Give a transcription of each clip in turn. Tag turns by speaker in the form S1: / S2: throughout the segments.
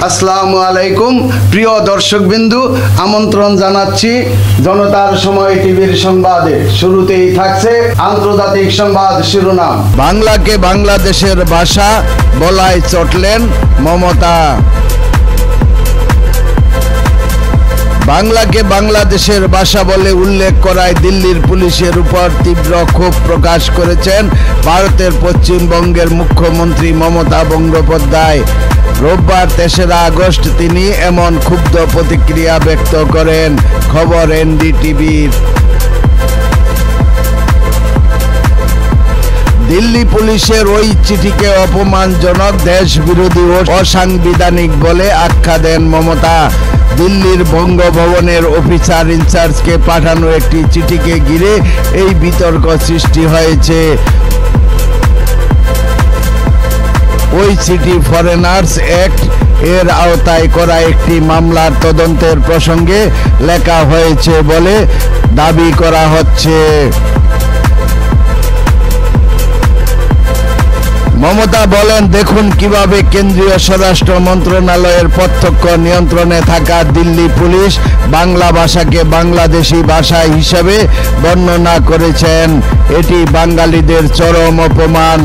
S1: আসসালামু আলাইকুম প্রিয় দর্শকবিন্দু, আমন্ত্রণ জানাচ্ছি জনতার সময় টিভির সংবাদে। শুরুতেই থাকছে আন্তর্জাতিক সংবাদ শিরোনাম। বাংলাকে বাংলাদেশের ভাষা বলায় চটলেন মমতা। বাংলাকে বাংলাদেশের ভাষা বলে উল্লেখ করায় দিল্লির পুলিশের উপর তীব্র ক্ষোভ প্রকাশ করেছেন ভারতের পশ্চিমবঙ্গের মুখ্যমন্ত্রী মমতা বন্দ্যোপাধ্যায়। রোববার ৩রা আগস্ট তিনি এমন ক্ষুব্ধ প্রতিক্রিয়া ব্যক্ত করেন। খবর এনডিটিভির। দিল্লি পুলিশের ওই চিঠিকে অপমানজনক, দেশবিরোধী ও অসাংবিধানিক বলে আখ্যা দেন মমতা। দিল্লির বঙ্গভবনের অফিসার ইনচার্জকে পাঠানো একটি চিঠিকে ঘিরে এই বিতর্ক সৃষ্টি হয়েছে। ওই চিঠি ফরেনার্স অ্যাক্ট এর আওতায় করা একটি মামলার তদন্তের প্রসঙ্গে লেখা হয়েছে বলে দাবি করা হচ্ছে। মমতা বলেন, দেখুন কিভাবে কেন্দ্রীয় স্বরাষ্ট্র মন্ত্রণালয়ের প্রত্যক্ষ নিয়ন্ত্রণে থাকা দিল্লি পুলিশ বাংলা ভাষাকে বাংলাদেশি ভাষা হিসেবে বর্ণনা করেছেন। এটি বাঙালিদের চরম অপমান।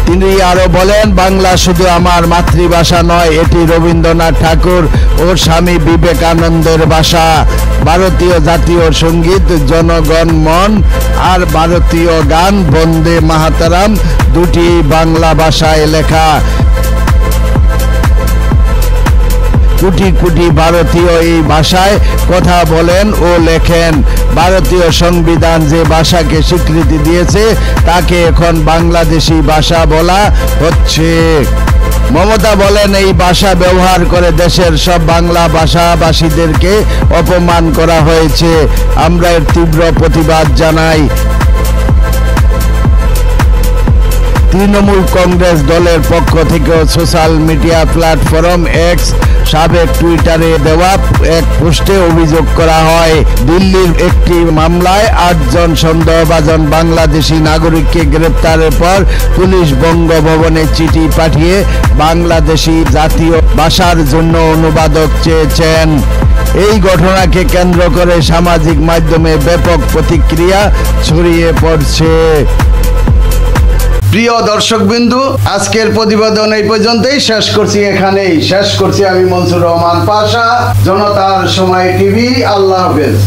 S1: তিনি আরো বলেন, বাংলা শুধু আমার মাতৃভাষা নয়, এটি রবীন্দ্রনাথ ঠাকুর ও স্বামী বিবেকানন্দের ভাষা। ভারতীয় জাতীয় সঙ্গীত জনগণ মন আর ভারতীয় গান বন্দে মাতরম দুটি বাংলা ভাষায় লেখা। কোটি কোটি ভারতীয় এই ভাষায় কথা বলেন ও লেখেন। ভারতীয় সংবিধান যে ভাষাকে স্বীকৃতি দিয়েছে তাকে এখন বাংলাদেশি ভাষা বলা হচ্ছে। মমতা বলেন, এই ভাষা ব্যবহার করে দেশের সব বাংলা ভাষাভাষীদেরকে অপমান করা হয়েছে। আমরা এর তীব্র প্রতিবাদ জানাই। তৃণমূল কংগ্রেস দলের পক্ষ থেকে সোশ্যাল মিডিয়া প্ল্যাটফর্ম এক্স সাবেক টুইটারে দেওয়া এক পোস্টে অভিযোগ করা হয়, দিল্লির একটি মামলায় ৮ জন সন্দেহভাজন বাংলাদেশি নাগরিককে গ্রেপ্তারের পর পুলিশ বঙ্গভবনে চিঠি পাঠিয়ে বাংলাদেশি জাতীয় ভাষার জন্য অনুবাদক চেয়েছেন। এই ঘটনাকে কেন্দ্র করে সামাজিক মাধ্যমে ব্যাপক প্রতিক্রিয়া ছড়িয়ে পড়ছে। প্রিয় দর্শকবিন্দু, আজকের প্রতিবেদন এই পর্যন্তই শেষ করছি। আমি মনসুর রহমান পাশা, জনতার সময় টিভি। আল্লাহ হাফেজ।